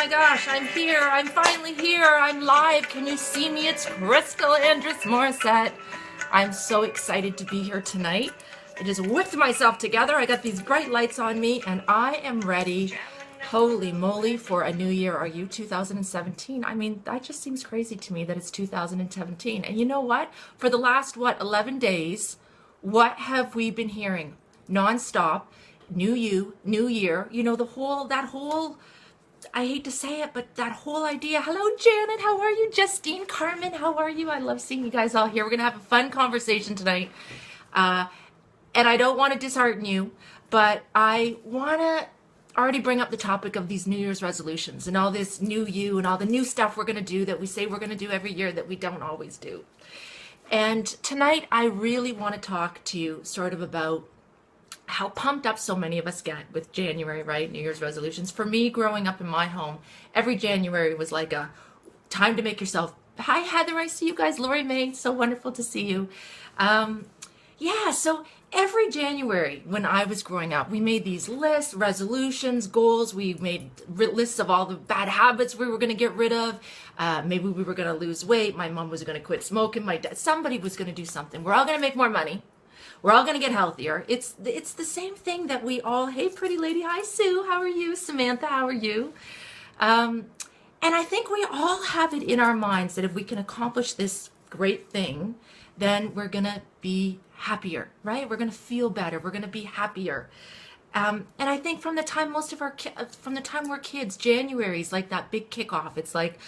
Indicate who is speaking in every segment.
Speaker 1: my gosh, I'm here. I'm finally here. I'm live. Can you see me? It's Crystal Andrus Morissette. I'm so excited to be here tonight. I just whipped myself together. I got these bright lights on me and I am ready. Holy moly, for a new year. Are you 2017? I mean, that just seems crazy to me that it's 2017. And you know what? For the last, 11 days, what have we been hearing? Non-stop. New you, new year, you know, that whole, I hate to say it, but that whole idea. Hello, Janet, how are you? Justine, Carmen, how are you? I love seeing you guys all here. We're going to have a fun conversation tonight. And I don't want to dishearten you, but I want to already bring up the topic of these New Year's resolutions and all this new you and all the new stuff we're going to do that we say we're going to do every year that we don't always do. And tonight, I really want to talk to you sort of about how pumped up so many of us get with January, right? New Year's resolutions. For me, growing up in my home, every January was like a time to make yourself. Hi, Heather. I see you guys. Lori Mae, so wonderful to see you. Yeah, so every January when I was growing up, we made these lists, resolutions, goals. We made lists of all the bad habits we were going to get rid of. Maybe we were going to lose weight. My mom was going to quit smoking. My dad, somebody was going to do something. We're all going to make more money. We're all going to get healthier. It's the same thing that we all, hey, pretty lady. Hi, Sue. How are you? Samantha, how are you? And I think we all have it in our minds that if we can accomplish this great thing, then we're going to be happier, right? We're going to feel better. We're going to be happier. And I think from the time from the time we're kids, January is like that big kickoff. It's like,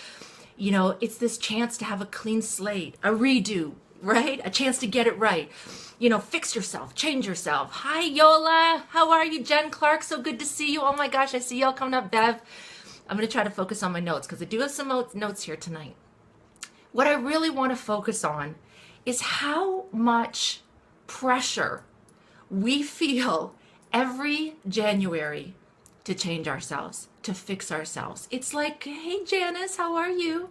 Speaker 1: you know, it's this chance to have a clean slate, a redo, right? A chance to get it right. You know, fix yourself, change yourself. Hi, Yola. How are you? Jen Clark, so good to see you. Oh my gosh, I see y'all coming up. Bev, I'm going to try to focus on my notes because I do have some notes here tonight. What I really want to focus on is how much pressure we feel every January to change ourselves, to fix ourselves. It's like, hey, Janice, how are you?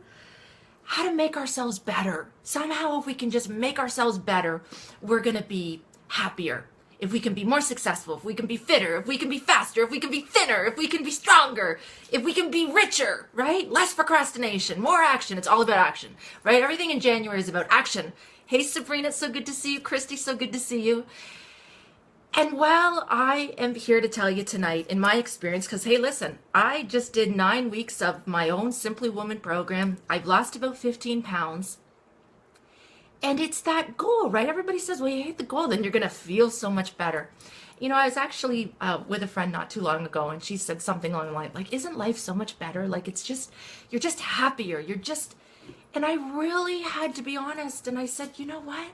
Speaker 1: How to make ourselves better. Somehow, if we can just make ourselves better, we're going to be happier. If we can be more successful, if we can be fitter, if we can be faster, if we can be thinner, if we can be stronger, if we can be richer, right? Less procrastination, more action. It's all about action, right? Everything in January is about action. Hey, Sabrina, so good to see you. Christy, so good to see you. And while I am here to tell you tonight, in my experience, because, hey, listen, I just did 9 weeks of my own Simply Woman program. I've lost about 15 pounds. And it's that goal, right? Everybody says, well, you hate the goal, then you're going to feel so much better. You know, I was actually with a friend not too long ago, and she said something along the line, like, isn't life so much better? Like, it's just, you're just happier. You're just, and I really had to be honest. And I said, you know what?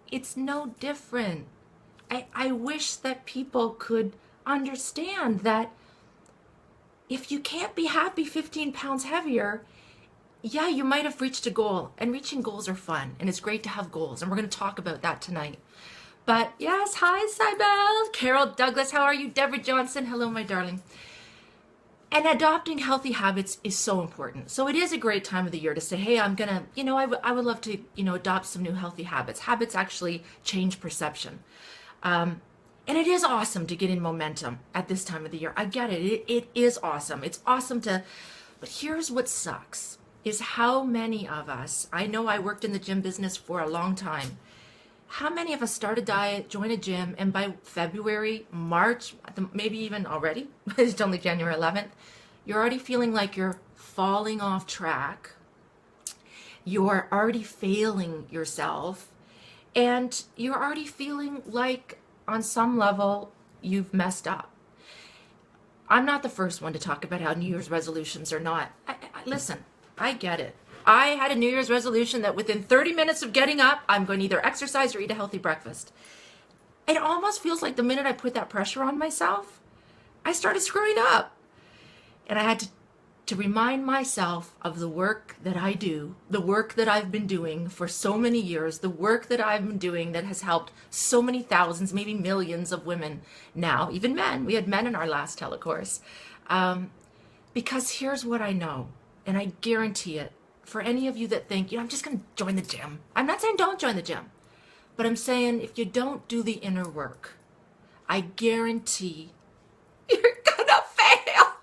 Speaker 1: It's no different. I wish that people could understand that if you can't be happy 15 pounds heavier, yeah, you might have reached a goal. And reaching goals are fun. And it's great to have goals. And we're going to talk about that tonight. But yes, hi, Cybelle. Carol Douglas, how are you? Deborah Johnson, hello, my darling. And adopting healthy habits is so important. So it is a great time of the year to say, hey, I'm going to, you know, I would love to, you know, adopt some new healthy habits. Habits actually change perception. And it is awesome to get in momentum at this time of the year. I get it. It is awesome. It's awesome to, but here's what sucks is how many of us, I know I worked in the gym business for a long time. How many of us start a diet, join a gym, and by February, March, maybe even already, it's only January 11th, you're already feeling like you're falling off track. You're already failing yourself. And you're already feeling like, on some level, you've messed up. I'm not the first one to talk about how New Year's resolutions are not. Listen, I get it. I had a New Year's resolution that within 30 minutes of getting up, I'm going to either exercise or eat a healthy breakfast. It almost feels like the minute I put that pressure on myself, I started screwing up. And I had to remind myself of the work that I do, the work that I've been doing for so many years, the work that I've been doing that has helped so many thousands, maybe millions of women now, even men. We had men in our last telecourse. Because here's what I know, and I guarantee it, for any of you that think, you know, I'm just going to join the gym. I'm not saying don't join the gym, but I'm saying if you don't do the inner work, I guarantee you're going to fail.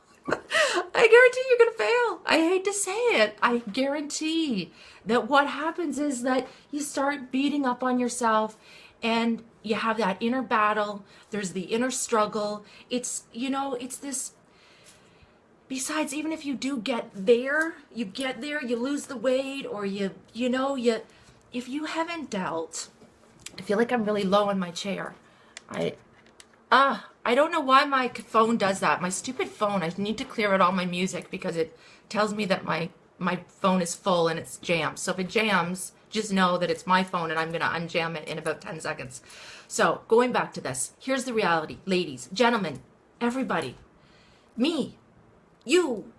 Speaker 1: I guarantee you're going to fail. I hate to say it. I guarantee that what happens is that you start beating up on yourself and you have that inner battle. There's the inner struggle. It's, you know, it's this. Besides, even if you do get there, you lose the weight, or if you haven't dealt, I feel like I'm really low on my chair. I don't know why my phone does that. My stupid phone, I need to clear out all my music because it tells me that my phone is full and it's jammed. So if it jams, just know that it's my phone and I'm going to unjam it in about 10 seconds. So going back to this, here's the reality. Ladies, gentlemen, everybody, me, you,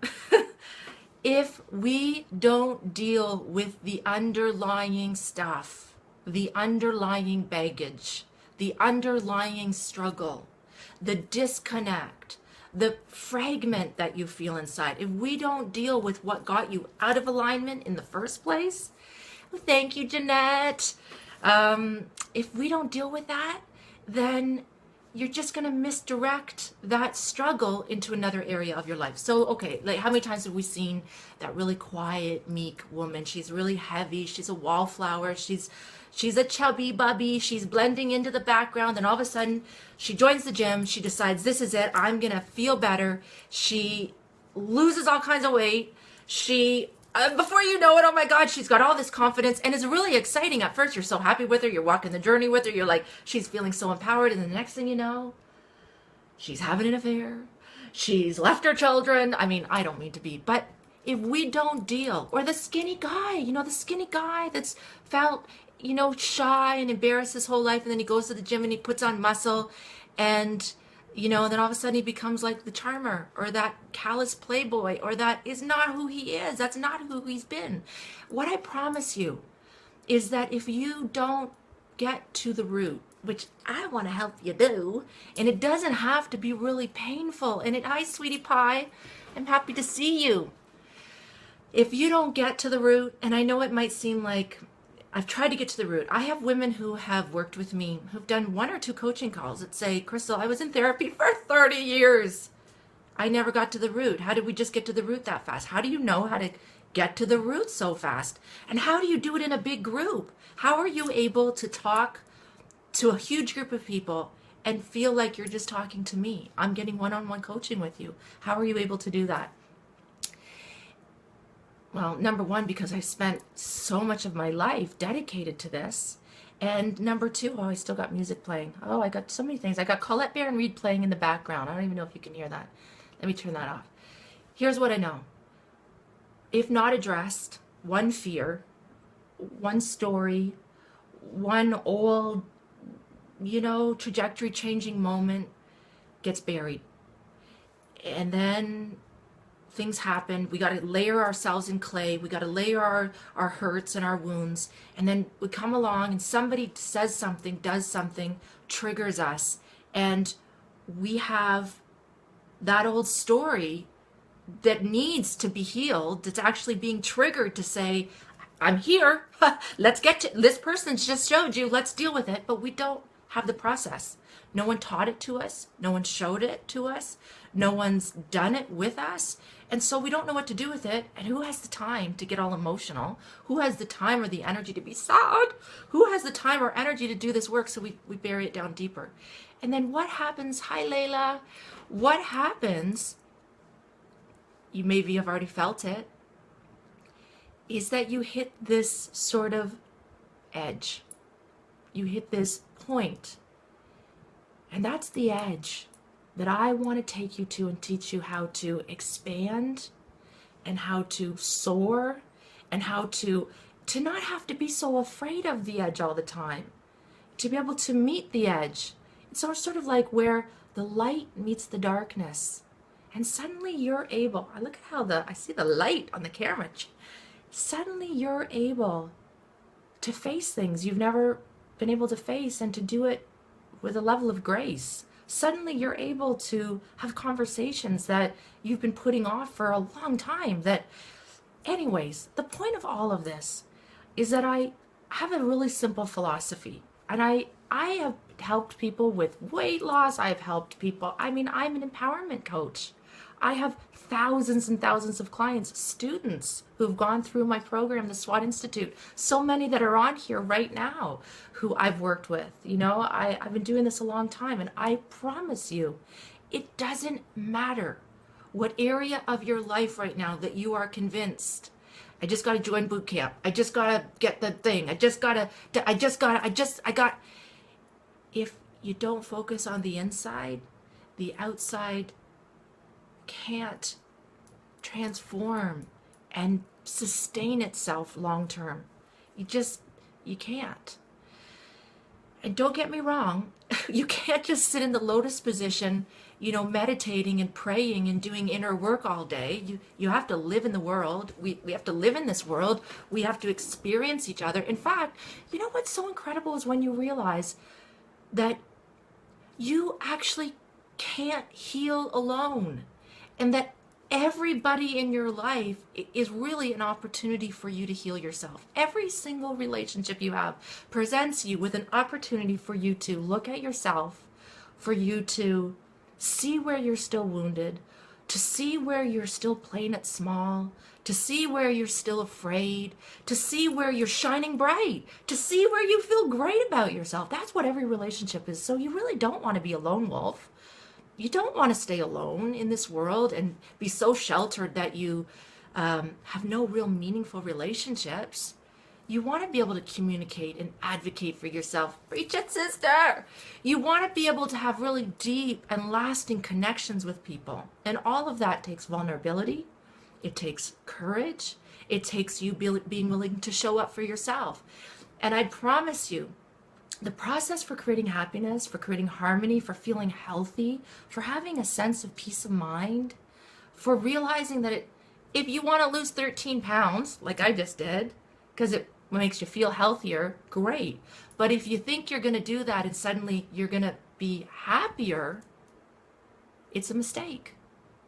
Speaker 1: if we don't deal with the underlying stuff, the underlying baggage, the underlying struggle, the disconnect, the fragment that you feel inside, if we don't deal with what got you out of alignment in the first place, thank you, Jeanette. If we don't deal with that, then you're just going to misdirect that struggle into another area of your life. So, okay, like how many times have we seen that really quiet, meek woman? She's really heavy. She's a wallflower. She's a chubby bubby. She's blending into the background. And all of a sudden, she joins the gym. She decides, this is it. I'm going to feel better. She loses all kinds of weight. Before you know it, oh my God, she's got all this confidence, and it's really exciting. At first, you're so happy with her. You're walking the journey with her. You're like, she's feeling so empowered. And the next thing you know, she's having an affair. She's left her children. I mean, I don't mean to be, but if we don't deal, or the skinny guy, the skinny guy that's felt, shy and embarrassed his whole life. And then he goes to the gym and he puts on muscle, and then all of a sudden he becomes like the charmer, or that callous playboy, or that is not who he is. That's not who he's been. What I promise you is that if you don't get to the root, which I want to help you do, and it doesn't have to be really painful. And hi, sweetie pie. I'm happy to see you. If you don't get to the root, and I know it might seem like I've tried to get to the root. I have women who have worked with me who've done 1 or 2 coaching calls that say, Crystal, I was in therapy for 30 years. I never got to the root. How did we just get to the root that fast? How do you know how to get to the root so fast? And how do you do it in a big group? How are you able to talk to a huge group of people and feel like you're just talking to me? I'm getting one-on-one coaching with you. How are you able to do that? Well, number one, because I spent so much of my life dedicated to this. And number two, I still got music playing. I got so many things. I got Colette Baron Reed playing in the background. I don't even know if you can hear that. Let me turn that off. Here's what I know. If not addressed, one fear, one story, one old, trajectory changing moment gets buried. And then things happen. We got to layer ourselves in clay. We got to layer our hurts and our wounds. And then we come along and somebody says something, does something, triggers us. And we have that old story that needs to be healed, that's actually being triggered to say, I'm here. Let's get to this person just showed you. Let's deal with it. But we don't have the process. No one taught it to us. No one showed it to us. No one's done it with us. And so we don't know what to do with it. And who has the time to get all emotional? Who has the time or the energy to be sad? Who has the time or energy to do this work? So we bury it down deeper. And then what happens? Hi, Layla. What happens, you maybe have already felt it, is that you hit this sort of edge. You hit this point. And that's the edge that I want to take you to and teach you how to expand and how to soar and how to not have to be so afraid of the edge all the time, to be able to meet the edge. It's sort of like where the light meets the darkness. And suddenly you're able, look at how I see the light on the camera. Suddenly you're able to face things you've never been able to face, and to do it with a level of grace. Suddenly you're able to have conversations that you've been putting off for a long time. Anyways, the point of all of this is that I have a really simple philosophy, and I have helped people with weight loss. I've helped people. I'm an empowerment coach. I have thousands and thousands of clients, students who've gone through my program, the SWAT Institute. So many that are on here right now who I've worked with. You know, I've been doing this a long time, and I promise you, it doesn't matter what area of your life right now that you are convinced, I just got to join boot camp. I just got to get the thing. If you don't focus on the inside, the outside can't transform and sustain itself long term. You can't. And don't get me wrong, you can't just sit in the lotus position, you know, meditating and praying and doing inner work all day. You have to live in the world. We have to live in this world. We have to experience each other. In fact, you know what's so incredible is when you realize that you actually can't heal alone, and that everybody in your life is really an opportunity for you to heal yourself. Every single relationship you have presents you with an opportunity for you to look at yourself, for you to see where you're still wounded, to see where you're still playing it small, to see where you're still afraid, to see where you're shining bright, to see where you feel great about yourself. That's what every relationship is. So you really don't want to be a lone wolf. You don't want to stay alone in this world and be so sheltered that you have no real meaningful relationships. You want to be able to communicate and advocate for yourself. Preach it, sister. You want to be able to have really deep and lasting connections with people. And all of that takes vulnerability. It takes courage. It takes you being willing to show up for yourself. And I promise you, the process for creating happiness, for creating harmony, for feeling healthy, for having a sense of peace of mind, for realizing that if you want to lose 13 pounds, like I just did, because it makes you feel healthier, great. But if you think you're going to do that and suddenly you're going to be happier, it's a mistake.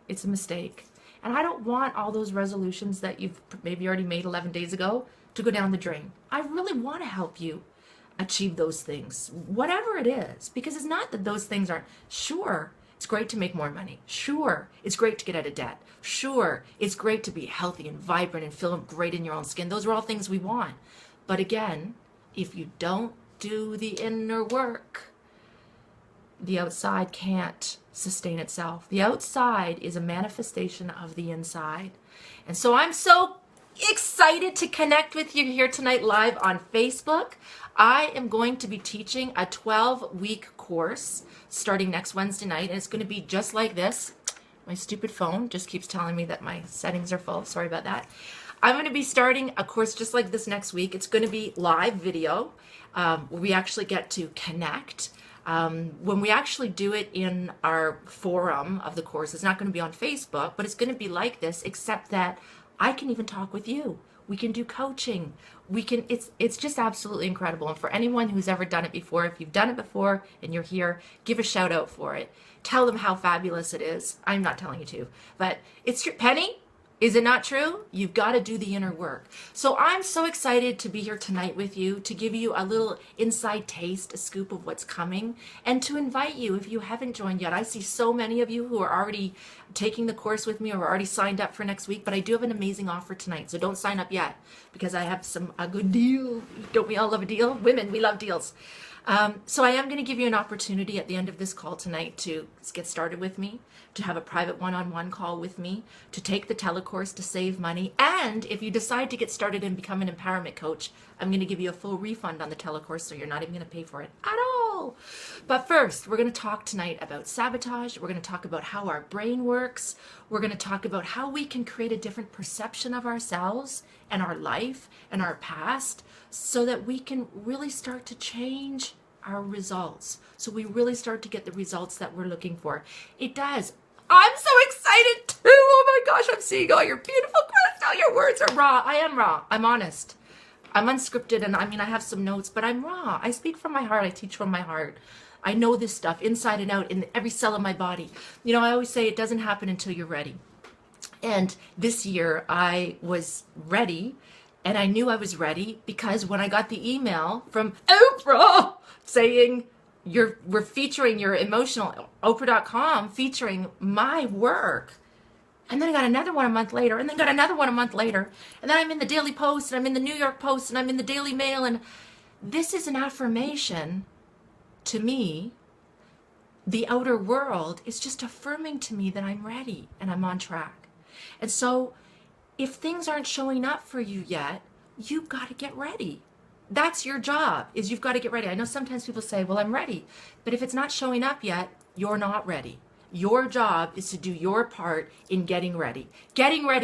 Speaker 1: It's a mistake. And I don't want all those resolutions that you've maybe already made 11 days ago to go down the drain. I really want to help you achieve those things, whatever it is, because it's not that those things aren't. Sure, it's great to make more money. Sure, it's great to get out of debt. Sure, it's great to be healthy and vibrant and feel great in your own skin. Those are all things we want. But again, if you don't do the inner work, the outside can't sustain itself. The outside is a manifestation of the inside. And so I'm so excited to connect with you here tonight live on Facebook. I am going to be teaching a 12-week course starting next Wednesday night, and it's going to be just like this. My stupid phone just keeps telling me that my settings are full. Sorry about that. I'm going to be starting a course just like this next week. It's going to be live video where we actually get to connect. When we actually do it in our forum of the course, it's not going to be on Facebook, but it's going to be like this, except that I can even talk with you. We can do coaching. It's just absolutely incredible. And for anyone who's ever done it before, if you've done it before and you're here, give a shout out for it. Tell them how fabulous it is. I'm not telling you to, but it's your Penny. Is it not true? You've got to do the inner work. So I'm so excited to be here tonight with you, to give you a little inside taste, a scoop of what's coming, and to invite you, if you haven't joined yet. I see so many of you who are already taking the course with me or already signed up for next week, but I do have an amazing offer tonight, so don't sign up yet because I have a good deal. Don't we all love a deal? Women, we love deals. So I am going to give you an opportunity at the end of this call tonight to get started with me, to have a private one-on-one call with me, to take the TeleCourse to save money. And if you decide to get started and become an empowerment coach, I'm going to give you a full refund on the TeleCourse, so you're not even going to pay for it at all. But first, we're going to talk tonight about sabotage. We're going to talk about how our brain works. We're going to talk about how we can create a different perception of ourselves and our life and our past so that we can really start to change our results. So we really start to get the results that we're looking for. It does. I'm so excited too. Oh my gosh, I'm seeing all your beautiful crystal. Your words are raw. I am raw. I'm honest. I'm unscripted, and I mean, I have some notes, but I'm raw. I speak from my heart. I teach from my heart. I know this stuff inside and out in every cell of my body. You know, I always say it doesn't happen until you're ready. And this year I was ready, and I knew I was ready because when I got the email from Oprah saying, we're featuring your emotional, Oprah.com featuring my work. And then I got another one a month later, and then got another one a month later. And then I'm in the Daily Post, and I'm in the New York Post, and I'm in the Daily Mail. And this is an affirmation to me. The outer world is just affirming to me that I'm ready and I'm on track. And so if things aren't showing up for you yet, you've got to get ready. That's your job, is you've got to get ready. I know sometimes people say, well, I'm ready. But if it's not showing up yet, you're not ready. Your job is to do your part in getting ready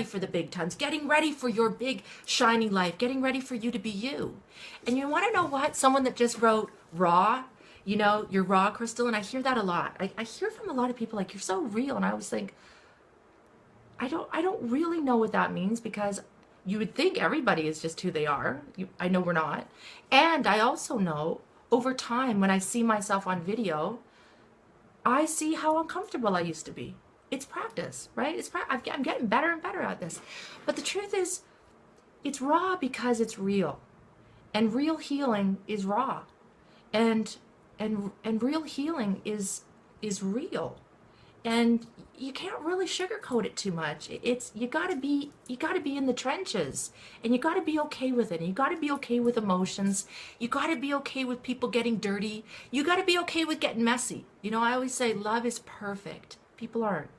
Speaker 1: for the big tons, getting ready for your big shiny life, getting ready for you to be you. And you want to know what? Someone that just wrote raw, you know, you're raw, Crystal, and I hear that a lot. I hear from a lot of people like, you're so real. And I always think, I don't really know what that means, because you would think everybody is just who they are. I know we're not. And I also know over time when I see myself on video, I see how uncomfortable I used to be. It's practice, right? I'm getting better and better at this. But the truth is, it's raw because it's real. And real healing is raw. And real healing is real. And you can't really sugarcoat it too much. You gotta be in the trenches, and you gotta be okay with it. And you gotta be okay with emotions. You gotta be okay with people getting dirty. You gotta be okay with getting messy. You know, I always say love is perfect. People aren't.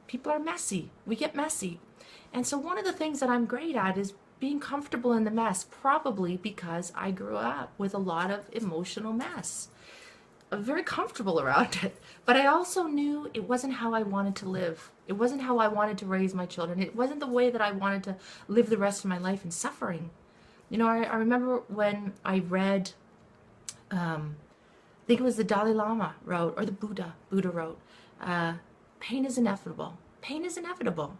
Speaker 1: People are messy. We get messy. And so one of the things that I'm great at is being comfortable in the mess, probably because I grew up with a lot of emotional mess. I'm very comfortable around it, but I also knew it wasn't how I wanted to live. It wasn't how I wanted to raise my children. It wasn't the way that I wanted to live the rest of my life in suffering. You know, I remember when I read, I think it was the Dalai Lama wrote, or the Buddha wrote, pain is inevitable. Pain is inevitable.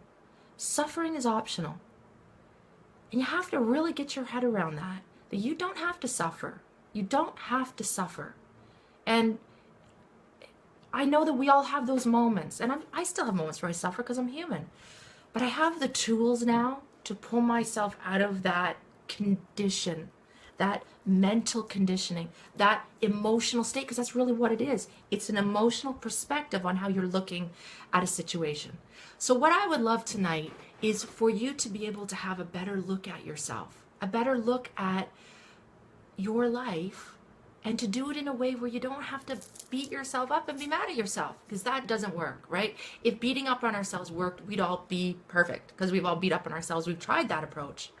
Speaker 1: Suffering is optional. And you have to really get your head around that you don't have to suffer. You don't have to suffer. And I know that we all have those moments, and I still have moments where I suffer because I'm human. But I have the tools now to pull myself out of that condition, that mental conditioning, that emotional state, because that's really what it is. It's an emotional perspective on how you're looking at a situation. So what I would love tonight is for you to be able to have a better look at yourself, a better look at your life, and to do it in a way where you don't have to beat yourself up and be mad at yourself, because that doesn't work, right? If beating up on ourselves worked, we'd all be perfect, because we've all beat up on ourselves. We've tried that approach.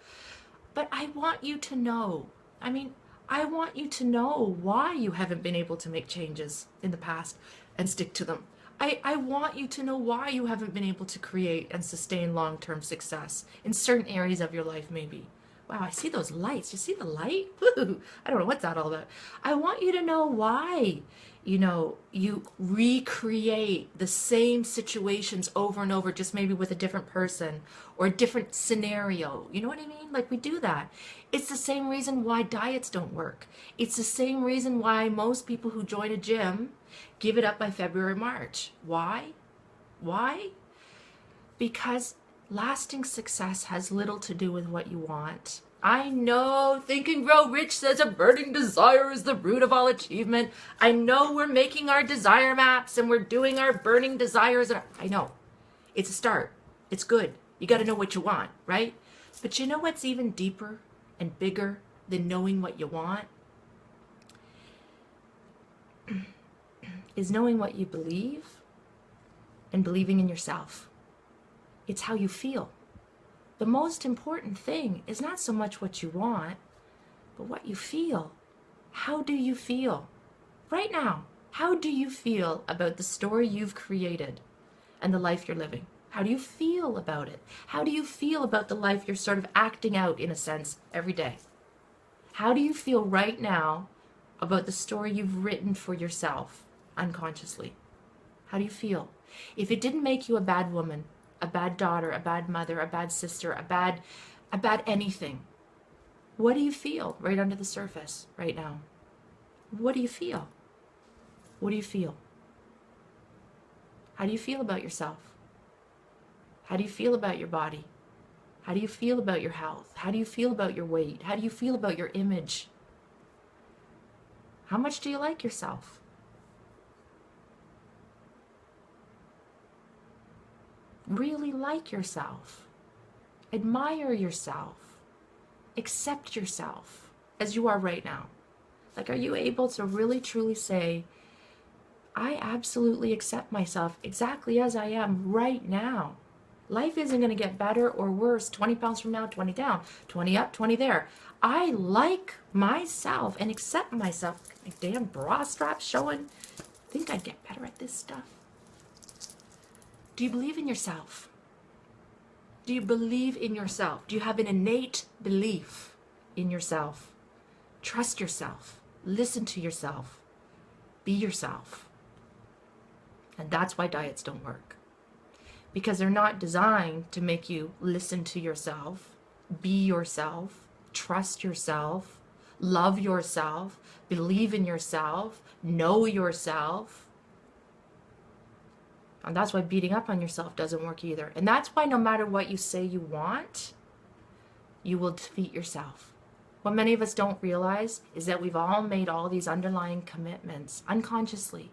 Speaker 1: But I want you to know, I want you to know why you haven't been able to make changes in the past and stick to them. I want you to know why you haven't been able to create and sustain long-term success in certain areas of your life, maybe. Wow, I see those lights. You see the light? Woo! I don't know what's that all about. I want you to know why, you recreate the same situations over and over, just maybe with a different person or a different scenario. You know what I mean? Like, we do that. It's the same reason why diets don't work. It's the same reason why most people who join a gym give it up by February, March. Why? Why? Because lasting success has little to do with what you want. I know Think and Grow Rich says a burning desire is the root of all achievement. I know we're making our desire maps and we're doing our burning desires. And I know. It's a start. It's good. You got to know what you want, right? But you know what's even deeper and bigger than knowing what you want? Is knowing what you believe and believing in yourself. It's how you feel. The most important thing is not so much what you want, but what you feel. How do you feel? Right now, how do you feel about the story you've created and the life you're living? How do you feel about it? How do you feel about the life you're sort of acting out, in a sense, every day? How do you feel right now about the story you've written for yourself unconsciously? How do you feel? If it didn't make you a bad woman, a bad daughter, a bad mother, a bad sister, a bad anything, what do you feel right under the surface right now? What do you feel? What do you feel? How do you feel about yourself? How do you feel about your body? How do you feel about your health? How do you feel about your weight? How do you feel about your image? How much do you like yourself? really like yourself, admire yourself, accept yourself as you are right now? Like, are you able to really truly say, I absolutely accept myself exactly as I am right now? Life isn't going to get better or worse 20 pounds from now, 20 down, 20 up, 20 there. I like myself and accept myself. My damn bra strap showing. Think I'd get better at this stuff. Do you believe in yourself? Do you believe in yourself? Do you have an innate belief in yourself? Trust yourself. Listen to yourself. Be yourself. And that's why diets don't work. Because they're not designed to make you listen to yourself, be yourself, trust yourself, love yourself, believe in yourself, know yourself. And that's why beating up on yourself doesn't work either. And that's why no matter what you say you want, you will defeat yourself. What many of us don't realize is that we've all made all these underlying commitments unconsciously.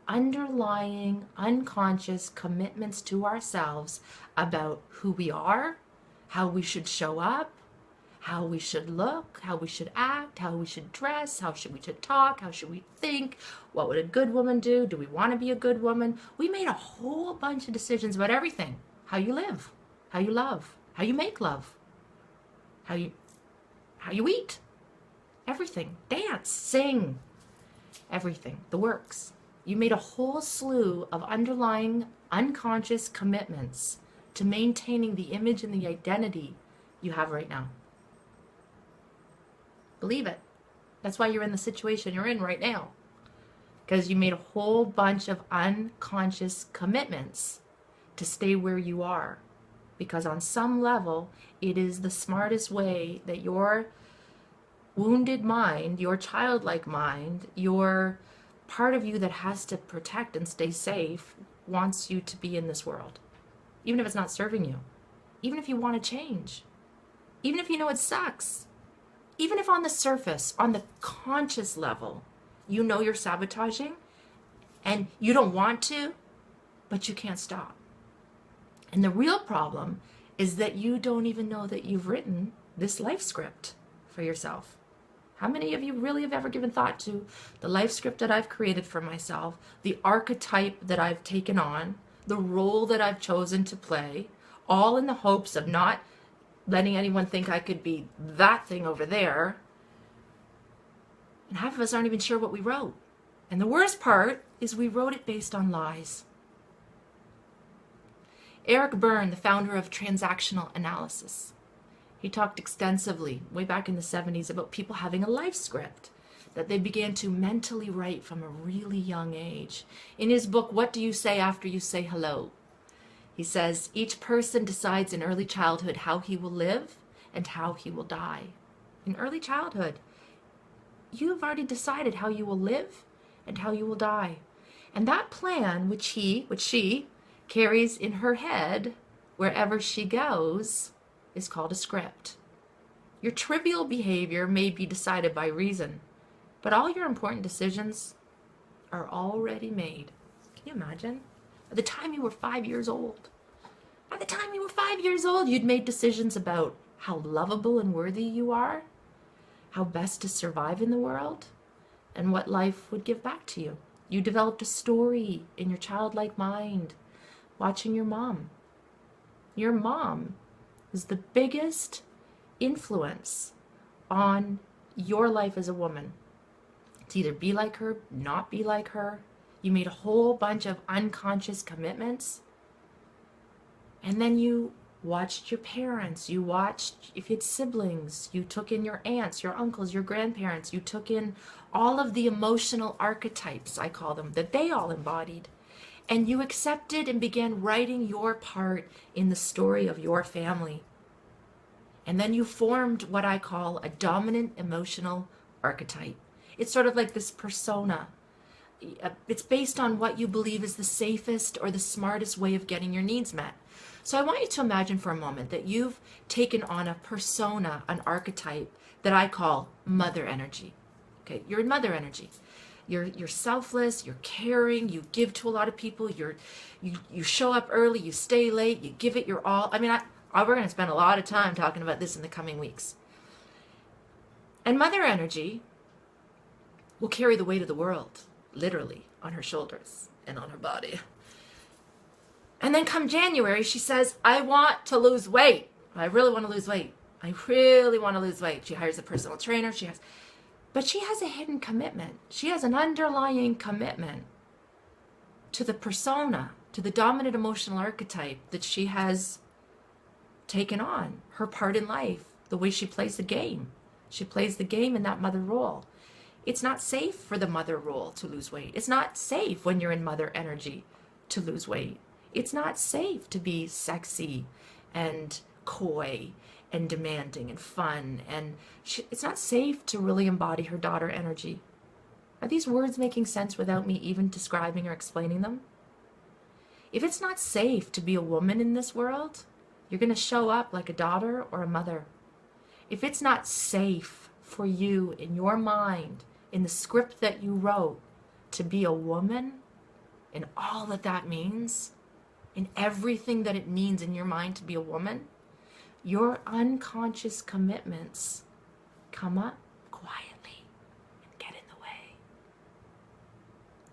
Speaker 1: Underlying, unconscious commitments to ourselves about who we are, how we should show up, how we should look, how we should act, how we should dress, how should we talk, how should we think, what would a good woman do, do we want to be a good woman? We made a whole bunch of decisions about everything. How you live, how you love, how you make love, how you eat, everything, dance, sing, everything, the works. You made a whole slew of underlying unconscious commitments to maintaining the image and the identity you have right now. Believe it. That's why you're in the situation you're in right now. Because you made a whole bunch of unconscious commitments to stay where you are. Because on some level, it is the smartest way that your wounded mind, your childlike mind, your part of you that has to protect and stay safe wants you to be in this world. Even if it's not serving you. Even if you want to change. Even if you know it sucks. Even if on the surface, on the conscious level, you know you're sabotaging and you don't want to, but you can't stop. And the real problem is that you don't even know that you've written this life script for yourself. How many of you really have ever given thought to the life script that I've created for myself, the archetype that I've taken on, the role that I've chosen to play, all in the hopes of not letting anyone think I could be that thing over there? And half of us aren't even sure what we wrote. And the worst part is we wrote it based on lies. Eric Berne, the founder of transactional analysis, he talked extensively way back in the 70s about people having a life script that they began to mentally write from a really young age. In his book, What Do You Say After You Say Hello? He says, each person decides in early childhood how he will live and how he will die. In early childhood, you've already decided how you will live and how you will die. And that plan, which she carries in her head wherever she goes, is called a script. Your trivial behavior may be decided by reason, but all your important decisions are already made. Can you imagine? By the time you were 5 years old, you'd made decisions about how lovable and worthy you are, how best to survive in the world, and what life would give back to you. You developed a story in your childlike mind, watching your mom. Your mom is the biggest influence on your life as a woman. To either be like her, not be like her. You made a whole bunch of unconscious commitments. And then you watched your parents. You watched, if you had siblings, you took in your aunts, your uncles, your grandparents. You took in all of the emotional archetypes, I call them, that they all embodied. And you accepted and began writing your part in the story of your family. And then you formed what I call a dominant emotional archetype. It's sort of like this persona. It's based on what you believe is the safest or the smartest way of getting your needs met. So I want you to imagine for a moment that you've taken on a persona, an archetype that I call mother energy. Okay, you're in mother energy. You're selfless, you're caring, you give to a lot of people, you show up early, you stay late, you give it your all. I mean, we're going to spend a lot of time talking about this in the coming weeks. And mother energy will carry the weight of the world, literally, on her shoulders and on her body. And then come January, she says, I want to lose weight. I really want to lose weight. I really want to lose weight. She hires a personal trainer. But she has a hidden commitment. She has an underlying commitment to the persona, to the dominant emotional archetype that she has taken on, her part in life, the way she plays the game. She plays the game in that mother role. It's not safe for the mother role to lose weight. It's not safe when you're in mother energy to lose weight. It's not safe to be sexy and coy and demanding and fun. And it's not safe to really embody her daughter energy. Are these words making sense without me even describing or explaining them? If it's not safe to be a woman in this world, you're going to show up like a daughter or a mother. If it's not safe for you in your mind, in the script that you wrote, to be a woman, and all that that means, in everything that it means in your mind to be a woman, your unconscious commitments come up quietly and get in the way.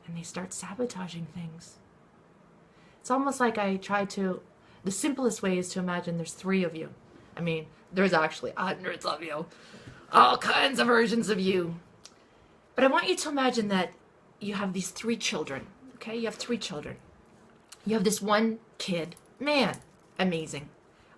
Speaker 1: And they start sabotaging things. It's almost like the simplest way is to imagine there's 3 of you. I mean, there's actually hundreds of you. All kinds of versions of you. But I want you to imagine that you have these 3 children, okay? You have 3 children. You have this one kid, man, amazing.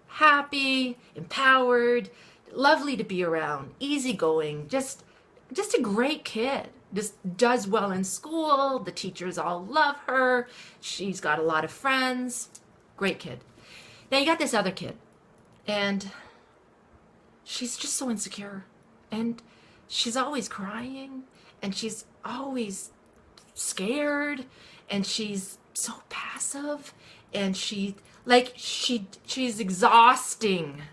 Speaker 1: Happy, empowered, lovely to be around, easygoing, just a great kid. Just does well in school, the teachers all love her, she's got a lot of friends, great kid. Now you got this other kid, and she's just so insecure, and she's always crying, and she's always scared, and she's so passive, and she's exhausting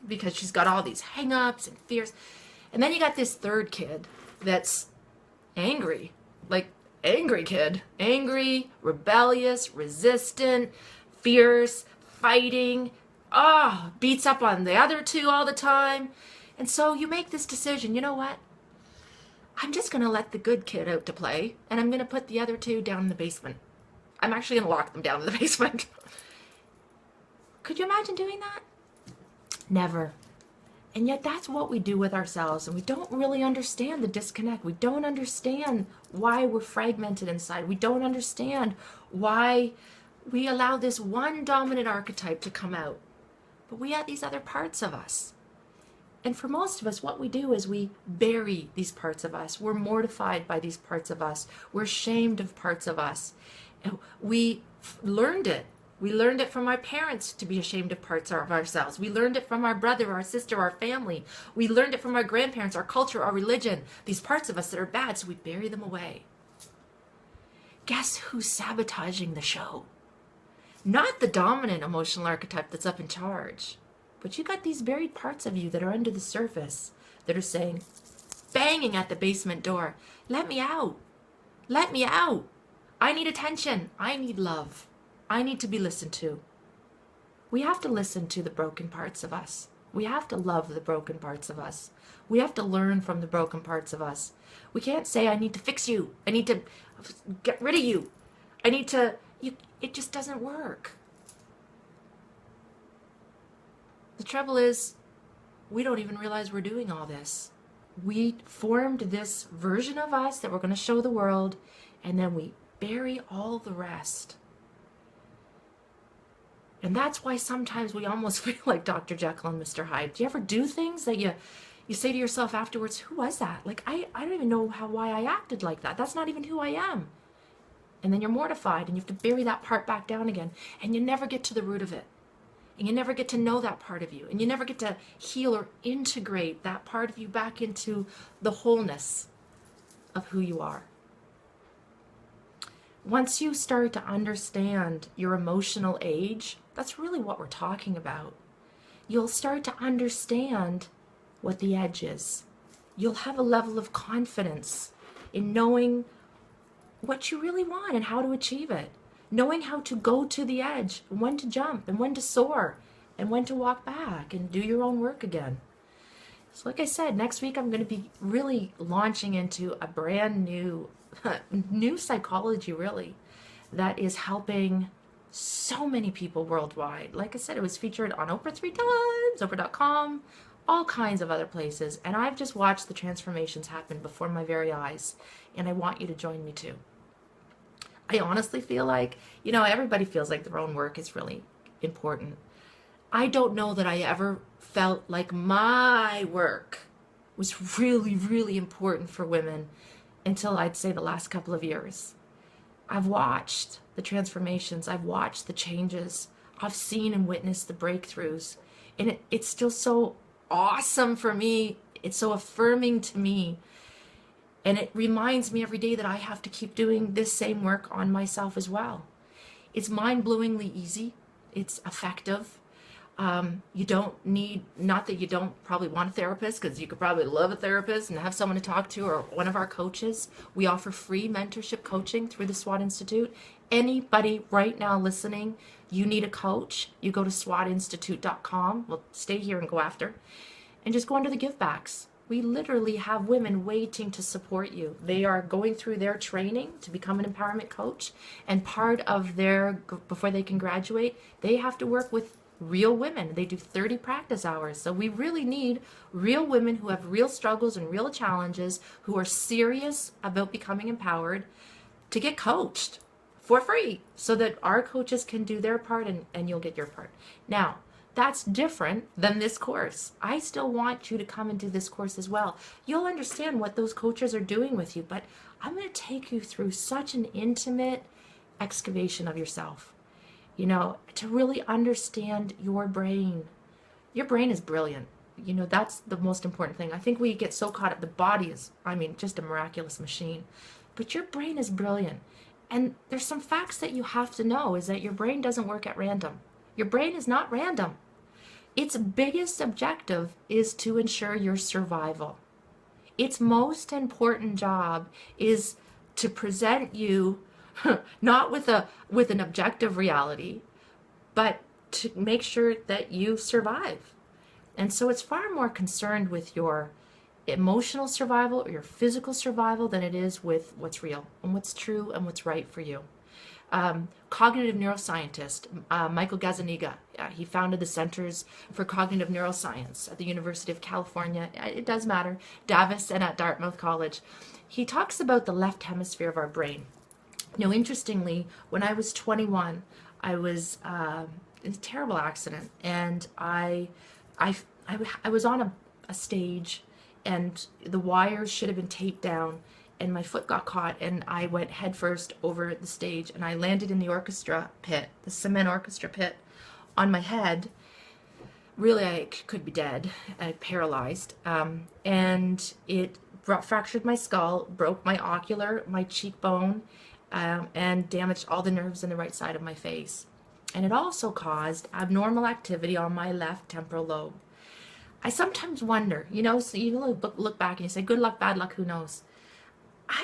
Speaker 1: because she's got all these hang-ups and fears. And then you got this third kid that's angry, like angry kid, angry, rebellious, resistant, fierce, fighting, beats up on the other 2 all the time. And so you make this decision, you know what? I'm just going to let the good kid out to play, and I'm going to put the other 2 down in the basement. I'm actually going to lock them down in the basement. Could you imagine doing that? Never. And yet that's what we do with ourselves, and we don't really understand the disconnect. We don't understand why we're fragmented inside. We don't understand why we allow this one dominant archetype to come out. But we have these other parts of us. And for most of us, what we do is we bury these parts of us. We're mortified by these parts of us. We're ashamed of parts of us. And we learned it. We learned it from our parents to be ashamed of parts of ourselves. We learned it from our brother, our sister, our family. We learned it from our grandparents, our culture, our religion. These parts of us that are bad, so we bury them away. Guess who's sabotaging the show? Not the dominant emotional archetype that's up in charge. But you got these buried parts of you that are under the surface that are saying, banging at the basement door, let me out. Let me out. I need attention. I need love. I need to be listened to. We have to listen to the broken parts of us. We have to love the broken parts of us. We have to learn from the broken parts of us. We can't say, I need to fix you. I need to get rid of you. I need to, it just doesn't work. The trouble is, we don't even realize we're doing all this. We formed this version of us that we're going to show the world, and then we bury all the rest. And that's why sometimes we almost feel like Dr. Jekyll and Mr. Hyde. Do you ever do things that you say to yourself afterwards, who was that? Like, I don't even know why I acted like that. That's not even who I am. And then you're mortified, and you have to bury that part back down again. And you never get to the root of it. And you never get to know that part of you. And you never get to heal or integrate that part of you back into the wholeness of who you are. Once you start to understand your emotional age, that's really what we're talking about. You'll start to understand what the edge is. You'll have a level of confidence in knowing what you really want and how to achieve it. Knowing how to go to the edge, when to jump and when to soar and when to walk back and do your own work again. So like I said, next week I'm going to be really launching into a brand new, new psychology really, that is helping so many people worldwide. Like I said, it was featured on Oprah 3 times, Oprah.com, all kinds of other places. And I've just watched the transformations happen before my very eyes. And I want you to join me too. I honestly feel like, everybody feels like their own work is really important. I don't know that I ever felt like my work was really, really important for women until I'd say the last couple of years. I've watched the transformations. I've watched the changes. I've seen and witnessed the breakthroughs. And it's still so awesome for me. It's so affirming to me. And it reminds me every day that I have to keep doing this same work on myself as well. It's mind-blowingly easy. It's effective. You don't need, not that you don't probably want a therapist, because you could probably love a therapist and have someone to talk to, or one of our coaches. We offer free mentorship coaching through the SWAT Institute. Anybody right now listening, you need a coach, you go to swatinstitute.com. Well, stay here and go after. And just go under the give backs. We literally have women waiting to support you. They are going through their training to become an empowerment coach. And part of their, before they can graduate, they have to work with real women. They do 30 practice hours. So we really need real women who have real struggles and real challenges, who are serious about becoming empowered, to get coached for free so that our coaches can do their part and you'll get your part. Now, that's different than this course. I still want you to come and do this course as well. You'll understand what those coaches are doing with you, but I'm going to take you through such an intimate excavation of yourself. To really understand your brain. Your brain is brilliant. That's the most important thing. I think we get so caught up. The body is, just a miraculous machine. But your brain is brilliant. And there's some facts that you have to know, is that your brain doesn't work at random. Your brain is not random. Its biggest objective is to ensure your survival. Its most important job is to present you not with an objective reality, but to make sure that you survive. And so it's far more concerned with your emotional survival or your physical survival than it is with what's real and what's true and what's right for you. Cognitive neuroscientist Michael Gazzaniga, he founded the Centers for Cognitive Neuroscience at the University of California. It does matter, Davis, and at Dartmouth College. He talks about the left hemisphere of our brain. Interestingly, when I was 21, I was in a terrible accident, and I was on a stage, and the wires should have been taped down, and my foot got caught, and I went headfirst over the stage, and I landed in the orchestra pit, the cement orchestra pit, on my head. Really, I could be dead, paralyzed, and it fractured my skull, broke my ocular, my cheekbone, and damaged all the nerves in the right side of my face. And it also caused abnormal activity on my left temporal lobe. I sometimes wonder, so you look back and you say, good luck, bad luck, who knows?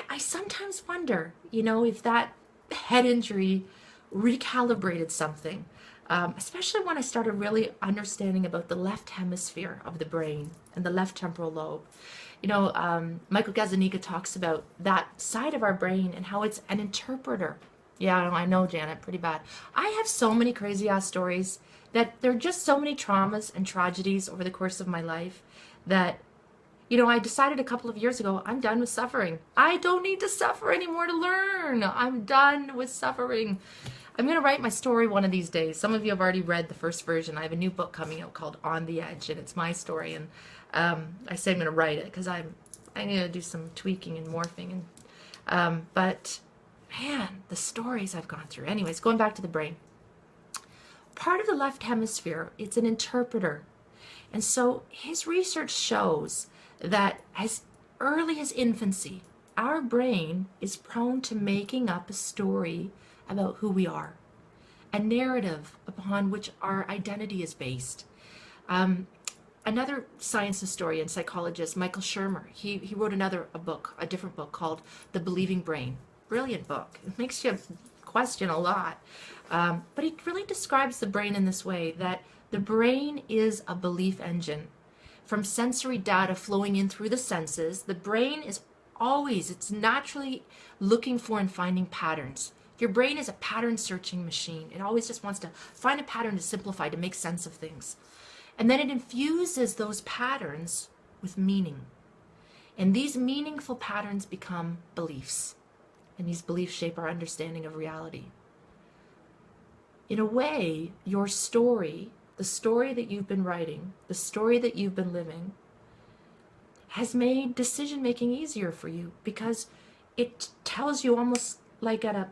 Speaker 1: I sometimes wonder, if that head injury recalibrated something, especially when I started really understanding about the left hemisphere of the brain and the left temporal lobe. Michael Gazzaniga talks about that side of our brain and how it's an interpreter. Yeah, I know, Janet, pretty bad. I have so many crazy ass stories that there are just so many traumas and tragedies over the course of my life that, I decided a couple of years ago, I'm done with suffering. I don't need to suffer anymore to learn. I'm done with suffering. I'm going to write my story one of these days. Some of you have already read the first version. I have a new book coming out called On the Edge, and it's my story. And I say I'm going to write it because I need to do some tweaking and morphing. But man, the stories I've gone through. Anyways, going back to the brain. Part of the left hemisphere, it's an interpreter. And so his research shows that as early as infancy, our brain is prone to making up a story about who we are, a narrative upon which our identity is based. Another science historian, psychologist, Michael Shermer, he wrote a different book called The Believing Brain. brilliant book. It makes you question a lot. But it really describes the brain in this way, that the brain is a belief engine. From sensory data flowing in through the senses, the brain is always, it's naturally looking for and finding patterns. Your brain is a pattern searching machine. It always just wants to find a pattern to simplify, to make sense of things. And then it infuses those patterns with meaning. And these meaningful patterns become beliefs. And these beliefs shape our understanding of reality. In a way, your story, the story that you've been writing, the story that you've been living, has made decision making easier for you, because it tells you almost like at a,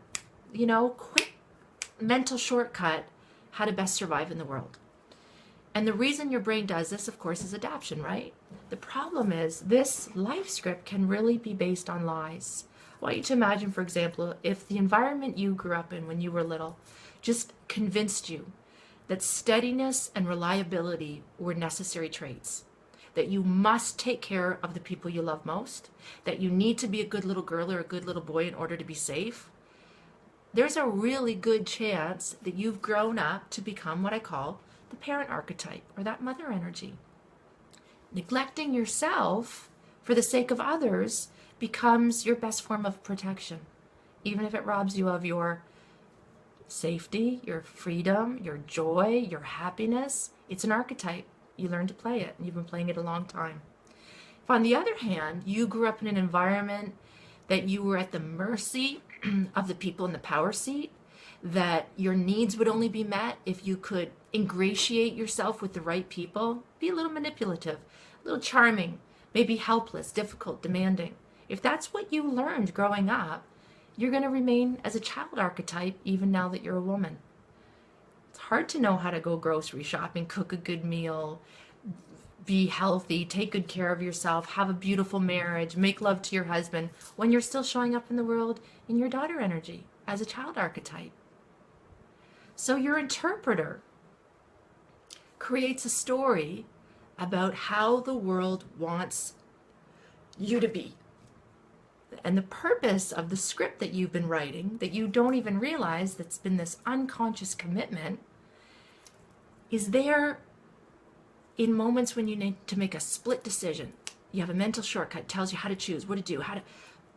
Speaker 1: quick mental shortcut how to best survive in the world. And the reason your brain does this, of course, is adaptation, right? The problem is this life script can really be based on lies. I want you to imagine, for example, if the environment you grew up in when you were little just convinced you that steadiness and reliability were necessary traits, that you must take care of the people you love most, that you need to be a good little girl or a good little boy in order to be safe, there's a really good chance that you've grown up to become what I call the parent archetype, or that mother energy. Neglecting yourself for the sake of others becomes your best form of protection, even if it robs you of your safety, your freedom, your joy, your happiness. It's an archetype. You learn to play it, and you've been playing it a long time. If, on the other hand, you grew up in an environment that you were at the mercy of the people in the power seat, that your needs would only be met if you could ingratiate yourself with the right people, be a little manipulative, a little charming, maybe helpless, difficult, demanding. If that's what you learned growing up, you're going to remain as a child archetype even now that you're a woman. It's hard to know how to go grocery shopping, cook a good meal, be healthy, take good care of yourself, have a beautiful marriage, make love to your husband when you're still showing up in the world in your daughter energy as a child archetype. So your interpreter creates a story about how the world wants you to be. And the purpose of the script that you've been writing, that you don't even realize, that's been this unconscious commitment, is there in moments when you need to make a split decision. You have a mental shortcut, tells you how to choose, what to do,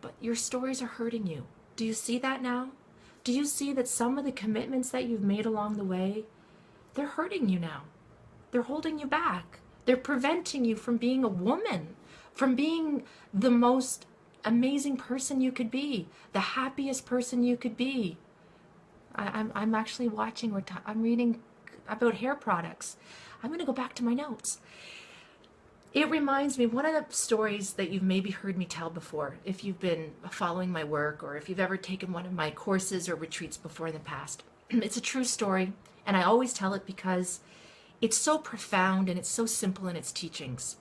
Speaker 1: but your stories are hurting you. Do you see that now? Do you see that some of the commitments that you've made along the way, they're hurting you now? They're holding you back. They're preventing you from being a woman, from being the most amazing person you could be, the happiest person you could be. I'm actually watching, I'm reading about hair products. I'm going to go back to my notes. It reminds me, one of the stories that you've maybe heard me tell before, if you've been following my work or if you've ever taken one of my courses or retreats before in the past. It's a true story, and I always tell it because it's so profound and it's so simple in its teachings.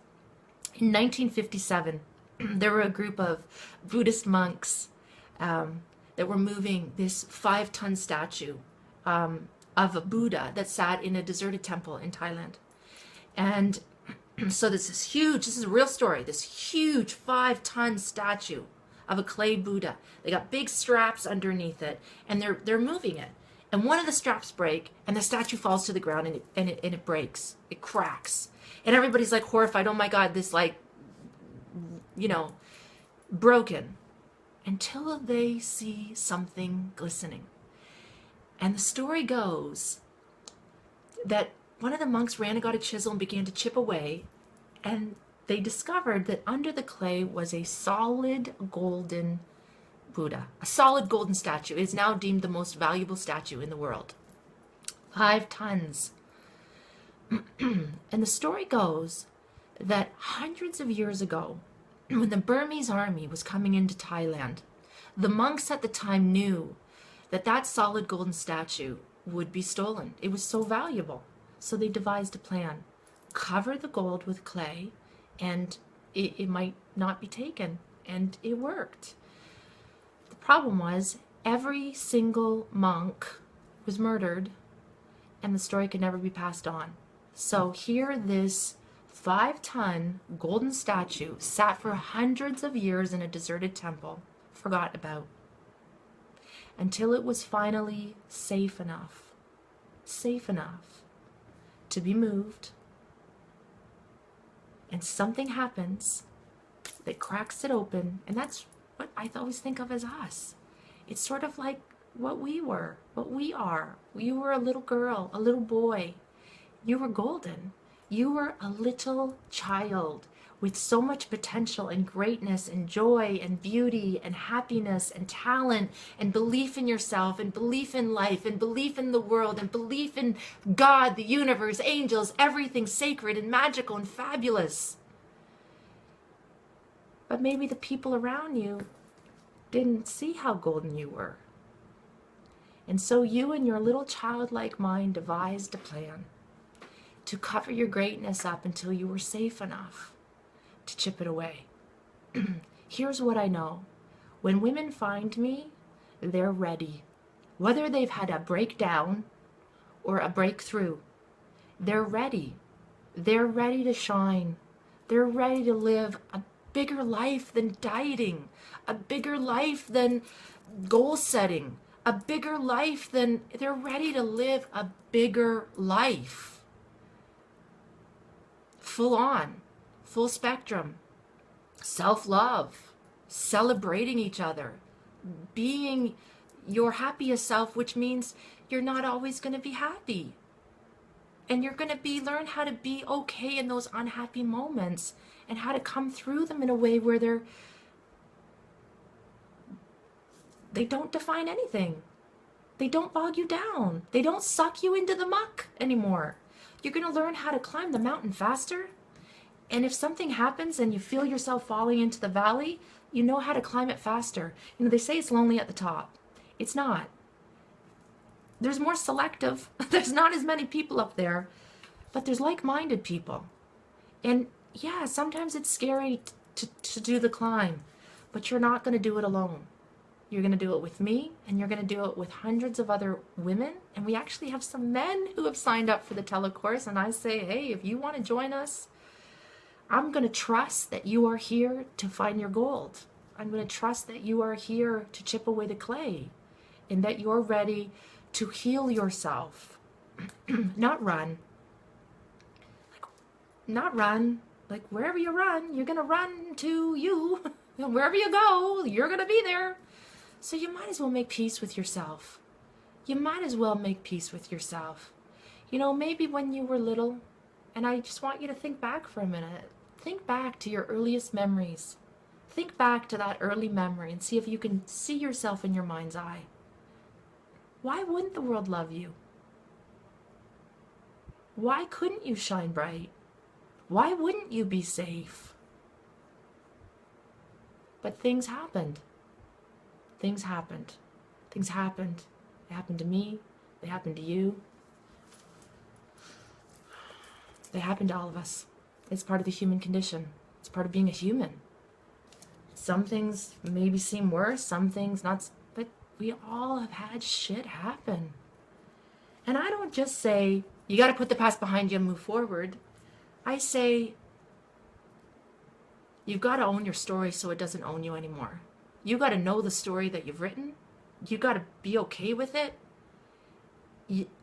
Speaker 1: In 1957, there were a group of Buddhist monks that were moving this 5-ton statue of a Buddha that sat in a deserted temple in Thailand. And so this is a real story, this huge 5-ton statue of a clay Buddha. They got big straps underneath it, and they're moving it. And one of the straps break, and the statue falls to the ground, and it breaks. It cracks. And everybody's like horrified, oh my God, this broken. Until they see something glistening. And the story goes that one of the monks ran and got a chisel and began to chip away, and they discovered that under the clay was a solid golden Buddha, a solid golden statue. It is now deemed the most valuable statue in the world. 5 tons. And the story goes that hundreds of years ago, when the Burmese army was coming into Thailand, the monks at the time knew that solid golden statue would be stolen. It was so valuable. So they devised a plan. Cover the gold with clay, and it might not be taken. And it worked. The problem was every single monk was murdered, and the story could never be passed on. So here this 5-ton golden statue sat for hundreds of years in a deserted temple, forgot about. until it was finally safe enough to be moved, and something happens that cracks it open. And that's what I always think of as us. It's sort of like what we were, what we are. You were a little girl, a little boy. You were golden. You were a little child with so much potential and greatness and joy and beauty and happiness and talent and belief in yourself and belief in life and belief in the world and belief in God, the universe, angels, everything sacred and magical and fabulous. But maybe the people around you didn't see how golden you were. And so you and your little childlike mind devised a plan to cover your greatness up until you were safe enough to chip it away. Here's what I know. When women find me, they're ready. Whether they've had a breakdown or a breakthrough, they're ready. They're ready to shine. They're ready to live a bigger life than dieting, a bigger life than goal setting, a bigger life than, they're ready to live a bigger life. Full on, full spectrum, self-love, celebrating each other, being your happiest self, which means you're not always going to be happy. And you're going to learn how to be okay in those unhappy moments and how to come through them in a way where they don't define anything. They don't bog you down. They don't suck you into the muck anymore. You're going to learn how to climb the mountain faster. And if something happens and you feel yourself falling into the valley, you know how to climb it faster. You know, they say it's lonely at the top. It's not. There's more selective. There's not as many people up there, but there's like-minded people. And yeah, sometimes it's scary to do the climb, but you're not going to do it alone. You're going to do it with me, and you're going to do it with hundreds of other women. And we actually have some men who have signed up for the TeleCourse. And I say, hey, if you want to join us, I'm going to trust that you are here to find your gold. I'm going to trust that you are here to chip away the clay, and that you're ready to heal yourself. Not run. Not run. Like wherever you run, you're going to run to you. And wherever you go, you're going to be there. So you might as well make peace with yourself. You might as well make peace with yourself. You know, maybe when you were little, and I just want you to think back for a minute. Think back to your earliest memories. Think back to that early memory and see if you can see yourself in your mind's eye. Why wouldn't the world love you? Why couldn't you shine bright? Why wouldn't you be safe? But things happened. Things happened. Things happened. They happened to me. They happened to you. They happened to all of us. It's part of the human condition. It's part of being a human. Some things maybe seem worse, some things not, but we all have had shit happen. And I don't just say, you got to put the past behind you and move forward. I say, you've got to own your story so it doesn't own you anymore. You got to know the story that you've written. You got to be okay with it.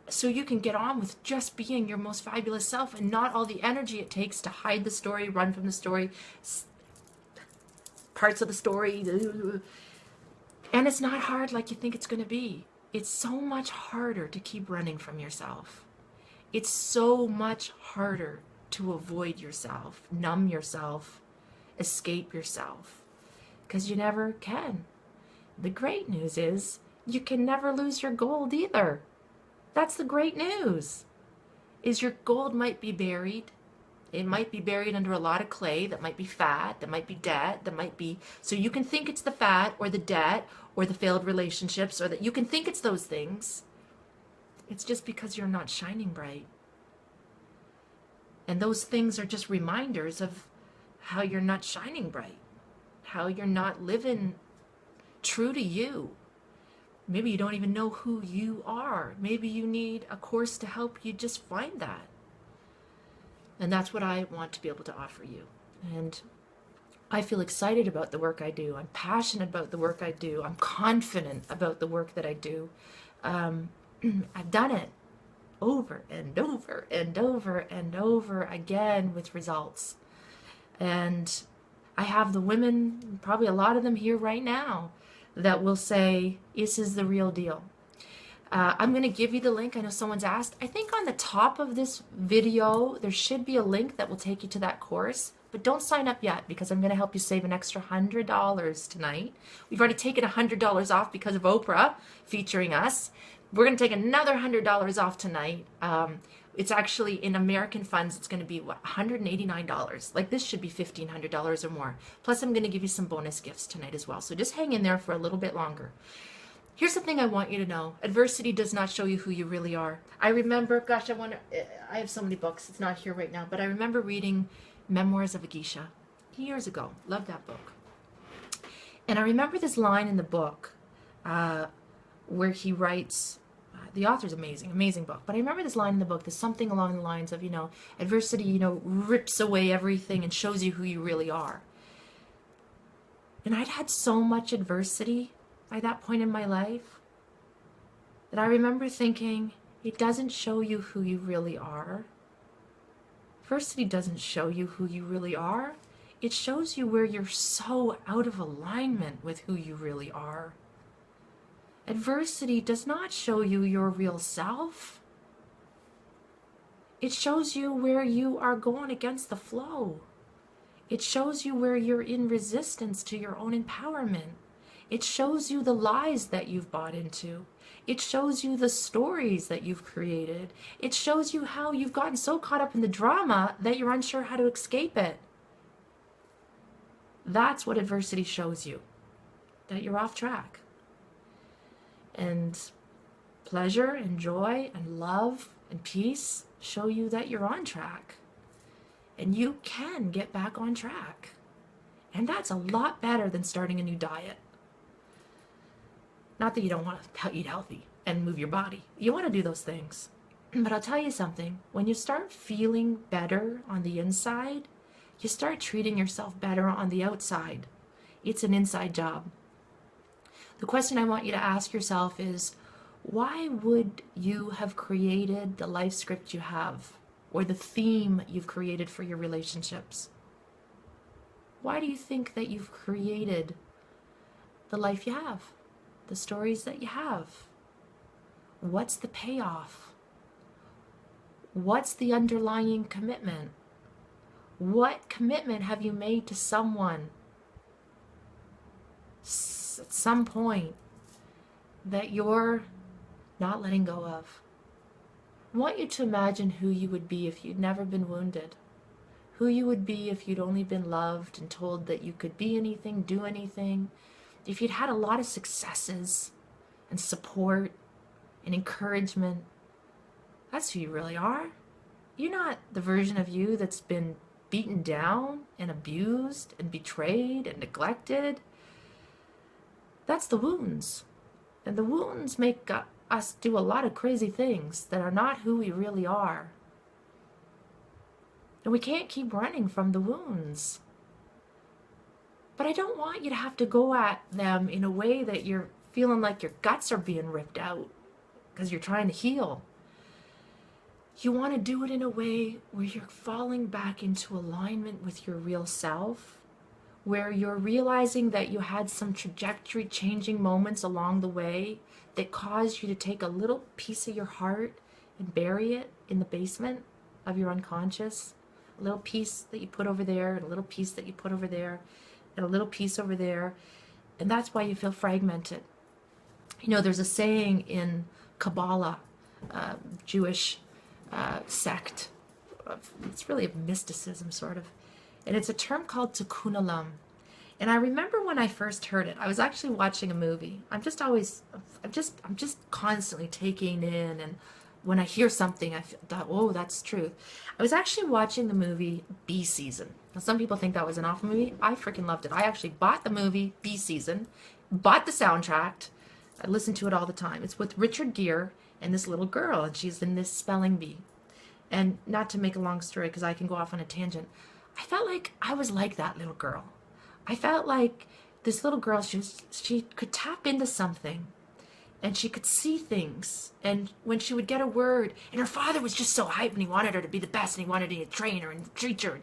Speaker 1: So you can get on with just being your most fabulous self and not all the energy it takes to hide the story, run from the story, parts of the story. And it's not hard like you think it's going to be. It's so much harder to keep running from yourself. It's so much harder to avoid yourself, numb yourself, escape yourself. Because you never can. The great news is you can never lose your gold either. That's the great news. Is your gold might be buried. It might be buried under a lot of clay that might be fat, that might be debt, that might be... So you can think it's the fat or the debt or the failed relationships, or that you can think it's those things. It's just because you're not shining bright. And those things are just reminders of how you're not shining bright. How you're not living true to you. Maybe you don't even know who you are. Maybe you need a course to help you just find that. And that's what I want to be able to offer you. And I feel excited about the work I do. I'm passionate about the work I do. I'm confident about the work that I do. I've done it over and over and over and over again with results. And I have the women, probably a lot of them here right now, that will say, this is the real deal. I'm going to give you the link. I know someone's asked. I think on the top of this video, there should be a link that will take you to that course. But don't sign up yet, because I'm going to help you save an extra $100 tonight. We've already taken $100 off because of Oprah featuring us. We're going to take another $100 off tonight. It's actually in American funds, it's going to be what, $189. Like, this should be $1,500 or more. Plus, I'm going to give you some bonus gifts tonight as well. So just hang in there for a little bit longer. Here's the thing I want you to know. Adversity does not show you who you really are. I remember, gosh, I have so many books. It's not here right now, but I remember reading Memoirs of a Geisha years ago. Loved that book. And I remember this line in the book where he writes, the author's amazing, amazing book. But I remember this line in the book, there's something along the lines of, adversity, rips away everything and shows you who you really are. And I'd had so much adversity by that point in my life that I remember thinking, it doesn't show you who you really are. Adversity doesn't show you who you really are. It shows you where you're so out of alignment with who you really are. Adversity does not show you your real self. It shows you where you are going against the flow. It shows you where you're in resistance to your own empowerment. It shows you the lies that you've bought into. It shows you the stories that you've created. It shows you how you've gotten so caught up in the drama that you're unsure how to escape it. That's what adversity shows you, that you're off track. And pleasure and joy and love and peace show you that you're on track. And you can get back on track. And that's a lot better than starting a new diet. Not that you don't want to eat healthy and move your body. You want to do those things. But I'll tell you something. When you start feeling better on the inside, you start treating yourself better on the outside. It's an inside job. The question I want you to ask yourself is, why would you have created the life script you have, or the theme you've created for your relationships? Why do you think that you've created the life you have, the stories that you have? What's the payoff? What's the underlying commitment? What commitment have you made to someone at some point that you're not letting go of? I want you to imagine who you would be if you'd never been wounded. Who you would be if you'd only been loved and told that you could be anything, do anything. If you'd had a lot of successes and support and encouragement. That's who you really are. You're not the version of you that's been beaten down and abused and betrayed and neglected. That's the wounds. And the wounds make us do a lot of crazy things that are not who we really are. And we can't keep running from the wounds. But I don't want you to have to go at them in a way that you're feeling like your guts are being ripped out because you're trying to heal. You want to do it in a way where you're falling back into alignment with your real self, where you're realizing that you had some trajectory changing moments along the way that caused you to take a little piece of your heart and bury it in the basement of your unconscious. A little piece that you put over there, and a little piece that you put over there, and a little piece over there. And that's why you feel fragmented. There's a saying in Kabbalah, Jewish sect. It's really a mysticism, sort of. And it's a term called tikkun olam. And I remember when I first heard it, I was actually watching a movie. I'm just constantly taking in, and when I hear something, I thought, oh, that's truth. I was actually watching the movie Bee Season. Now, some people think that was an awful movie. I freaking loved it. I actually bought the movie Bee Season, bought the soundtrack. I listen to it all the time. It's with Richard Gere and this little girl, and she's in this spelling bee. And not to make a long story, because I can go off on a tangent, I felt like I was like that little girl. I felt like this little girl, she could tap into something, and she could see things. And when she would get a word, and her father was just so hyped, and he wanted her to be the best, and he wanted to train her and treat her.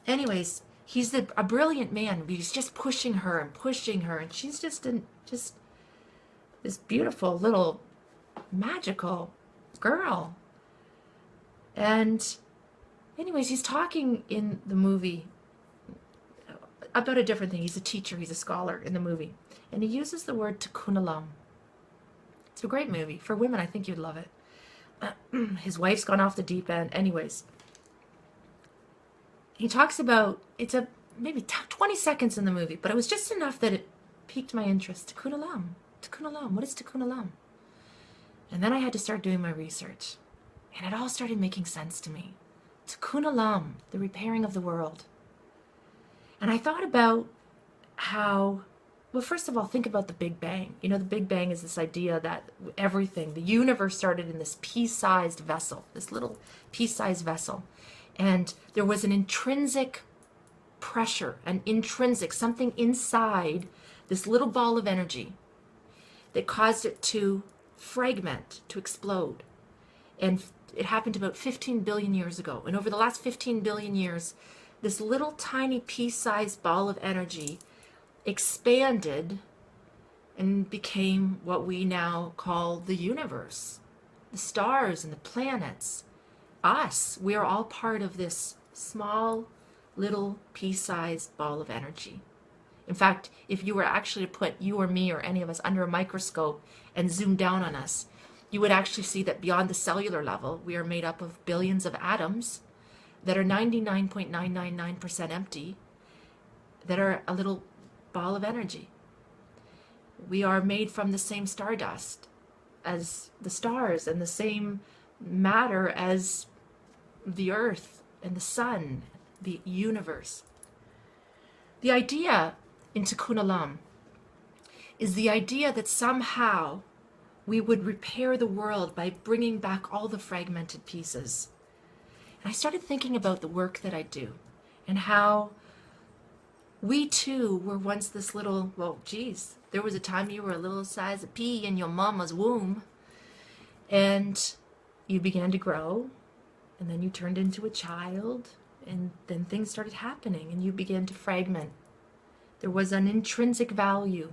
Speaker 1: Anyways, he's a brilliant man, but he's just pushing her, and she's just this beautiful little magical girl. And anyways, he's talking in the movie about a different thing. He's a teacher, he's a scholar in the movie. And he uses the word tikkun olam. It's a great movie. For women, I think you'd love it. His wife's gone off the deep end. Anyways, he talks about, it's maybe 20 seconds in the movie, but it was just enough that it piqued my interest. Tikkun olam. Tikkun olam. What is tikkun olam? And then I had to start doing my research. And it all started making sense to me. Tikkun olam, the repairing of the world. And I thought about how, well, first of all, think about the Big Bang. You know, the Big Bang is this idea that everything, the universe started in this pea-sized vessel, this little pea-sized vessel. And there was an intrinsic pressure, something inside this little ball of energy that caused it to fragment, to explode. And it happened about 15 billion years ago. And over the last 15 billion years, this little tiny pea-sized ball of energy expanded and became what we now call the universe. The stars and the planets. Us. We are all part of this small, little pea-sized ball of energy. In fact, if you were actually to put you or me or any of us under a microscope and zoom down on us, you would actually see that beyond the cellular level, we are made up of billions of atoms that are 99.999% empty, that are a little ball of energy. We are made from the same stardust as the stars and the same matter as the earth and the sun, the universe. The idea in Tikkun Olam is the idea that somehow we would repair the world by bringing back all the fragmented pieces. And I started thinking about the work that I do and how we too were once this little, well, geez, there was a time you were a little size of pea in your mama's womb, and you began to grow, and then you turned into a child, and then things started happening, and you began to fragment. There was an intrinsic value.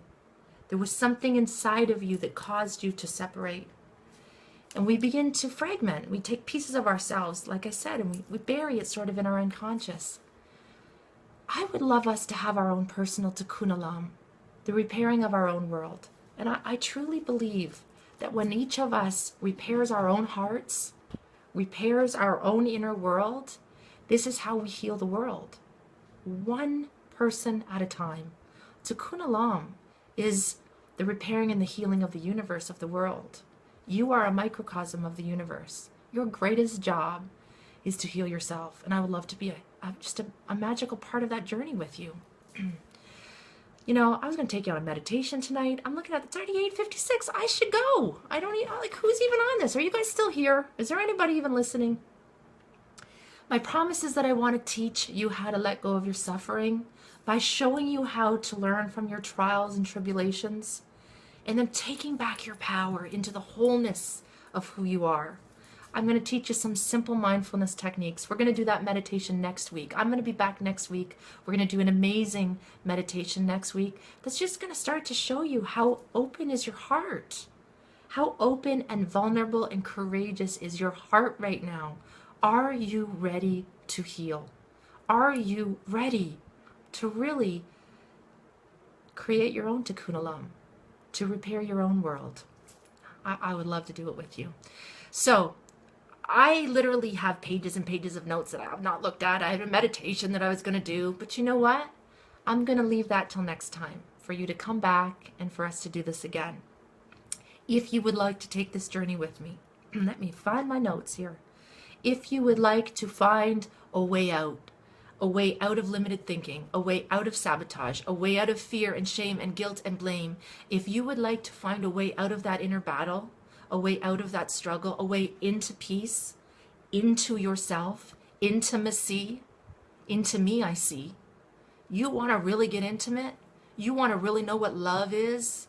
Speaker 1: There was something inside of you that caused you to separate. And we begin to fragment. We take pieces of ourselves, like I said, and we bury it sort of in our unconscious. I would love us to have our own personal tikkun olam, the repairing of our own world. And I truly believe that when each of us repairs our own hearts, repairs our own inner world, this is how we heal the world. One person at a time. Tikkun olam is the repairing and the healing of the universe, of the world. You are a microcosm of the universe. Your greatest job is to heal yourself. And I would love to be just a magical part of that journey with you. You know, I was going to take you on a meditation tonight. I'm looking at the 38:56. I should go. I don't even, like, who's even on this? Are you guys still here? Is there anybody even listening? My promise is that I want to teach you how to let go of your suffering by showing you how to learn from your trials and tribulations, and then taking back your power into the wholeness of who you are. I'm going to teach you some simple mindfulness techniques. We're going to do that meditation next week. I'm going to be back next week. We're going to do an amazing meditation next week that's just going to start to show you how open is your heart. How open and vulnerable and courageous is your heart right now. Are you ready to heal? Are you ready to really create your own tikkun olam, to repair your own world? I would love to do it with you. So I literally have pages and pages of notes that I have not looked at. I had a meditation that I was going to do, but you know what? I'm going to leave that till next time for you to come back and for us to do this again. If you would like to take this journey with me, let me find my notes here. If you would like to find a way out of limited thinking, a way out of sabotage, a way out of fear and shame and guilt and blame, if you would like to find a way out of that inner battle, a way out of that struggle, a way into peace, into yourself, intimacy, into me I see. You want to really get intimate? You want to really know what love is?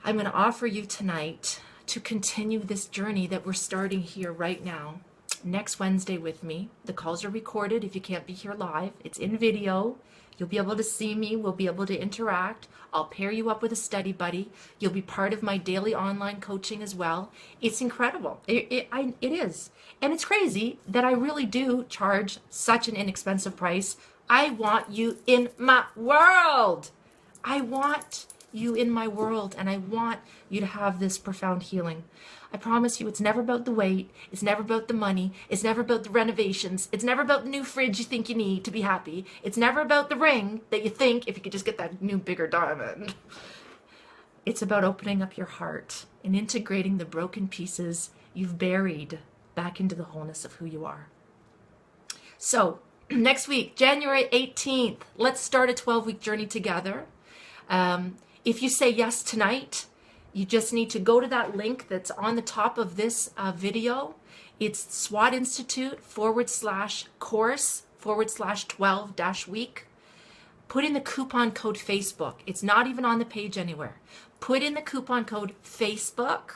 Speaker 1: I'm going to offer you tonight to continue this journey that we're starting here right now. Next Wednesday with me. The calls are recorded if you can't be here live. It's in video. You'll be able to see me. We'll be able to interact. I'll pair you up with a study buddy. You'll be part of my daily online coaching as well. It's incredible. It is. And it's crazy that I really do charge such an inexpensive price. I want you in my world. I want you in my world, and I want you to have this profound healing. I promise you, it's never about the weight. It's never about the money. It's never about the renovations. It's never about the new fridge you think you need to be happy. It's never about the ring that you think if you could just get that new bigger diamond. It's about opening up your heart and integrating the broken pieces you've buried back into the wholeness of who you are. So next week, January 18th, let's start a 12-week journey together. If you say yes tonight, you just need to go to that link that's on the top of this video. It's swatinstitute/course/12-week. Put in the coupon code Facebook. It's not even on the page anywhere. Put in the coupon code Facebook,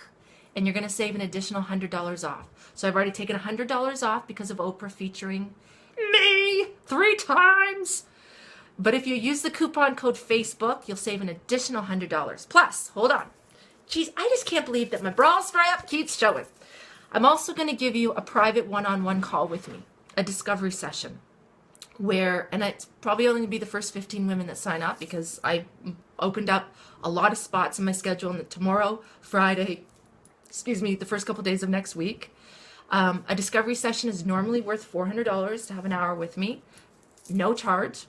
Speaker 1: and you're going to save an additional $100 off. So I've already taken $100 off because of Oprah featuring me 3 times. But if you use the coupon code Facebook, you'll save an additional $100. Plus, hold on. Geez, I just can't believe that my bra strap keeps showing. I'm also going to give you a private one-on-one call with me, a discovery session, where, and it's probably only going to be the first 15 women that sign up because I opened up a lot of spots in my schedule tomorrow, Friday, the first couple days of next week. A discovery session is normally worth $400 to have an hour with me. No charge.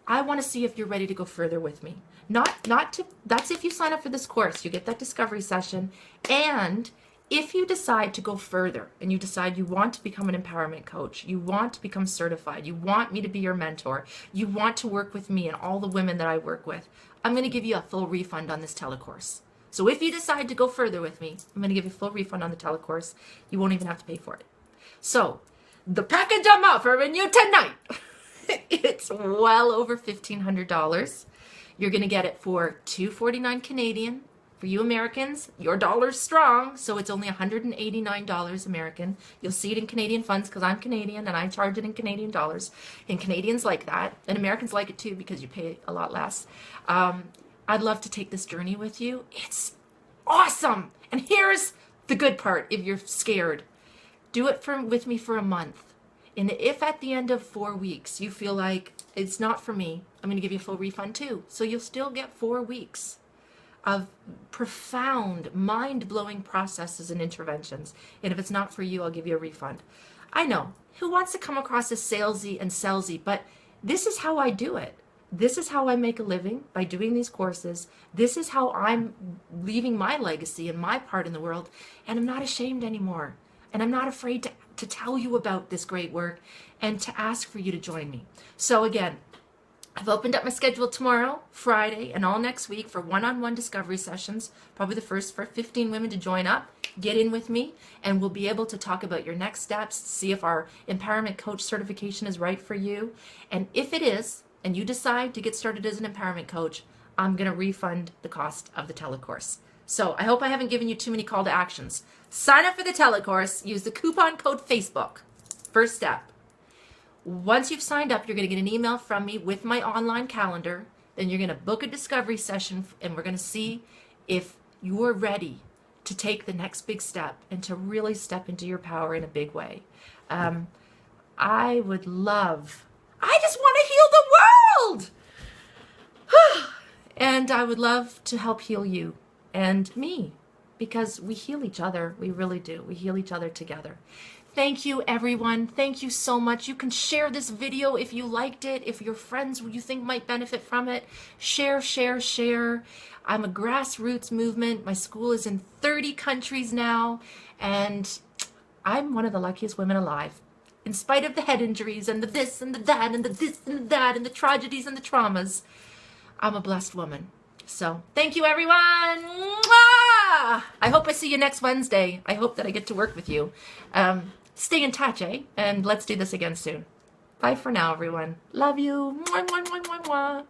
Speaker 1: I want to see if you're ready to go further with me. That's if you sign up for this course, you get that discovery session. And if you decide to go further and you decide you want to become an empowerment coach, you want to become certified, you want me to be your mentor, you want to work with me and all the women that I work with, I'm going to give you a full refund on this telecourse. So if you decide to go further with me, I'm going to give you a full refund on the telecourse. You won't even have to pay for it. So the package I'm offering you tonight, it's well over $1,500. You're going to get it for $249 Canadian. For you Americans, your dollar's strong, so it's only $189 American. You'll see it in Canadian funds because I'm Canadian and I charge it in Canadian dollars. And Canadians like that, and Americans like it too because you pay a lot less. I'd love to take this journey with you. It's awesome. And here's the good part if you're scared. Do it with me for a month. And if at the end of 4 weeks you feel like it's not for me, I'm going to give you a full refund too. So you'll still get 4 weeks of profound, mind-blowing processes and interventions. And if it's not for you, I'll give you a refund. I know, who wants to come across as salesy and sellsy, but this is how I do it. This is how I make a living, by doing these courses. This is how I'm leaving my legacy and my part in the world. And I'm not ashamed anymore. And I'm not afraid to tell you about this great work and to ask for you to join me. So again, I've opened up my schedule tomorrow, Friday, and all next week for one-on-one discovery sessions, probably the first for 15 women to join up, get in with me, and we'll be able to talk about your next steps, see if our empowerment coach certification is right for you. And if it is, and you decide to get started as an empowerment coach, I'm going to refund the cost of the telecourse. So I hope I haven't given you too many call to actions. Sign up for the telecourse, use the coupon code Facebook. First step. Once you've signed up, you're going to get an email from me with my online calendar. Then you're going to book a discovery session, and we're going to see if you're ready to take the next big step and to really step into your power in a big way. I just want to heal the world! And I would love to help heal you and me, because we heal each other. We really do. We heal each other together. Thank you, everyone. Thank you so much. You can share this video if you liked it, if your friends you think might benefit from it. Share, share, share. I'm a grassroots movement. My school is in 30 countries now, and I'm one of the luckiest women alive. In spite of the head injuries and the this and the that and the this and the that and the tragedies and the traumas, I'm a blessed woman. So thank you, everyone. Mwah! I hope I see you next Wednesday. I hope that I get to work with you. Stay in touch, eh? And let's do this again soon. Bye for now, everyone. Love you. Mwah, mwah, mwah, mwah, mwah.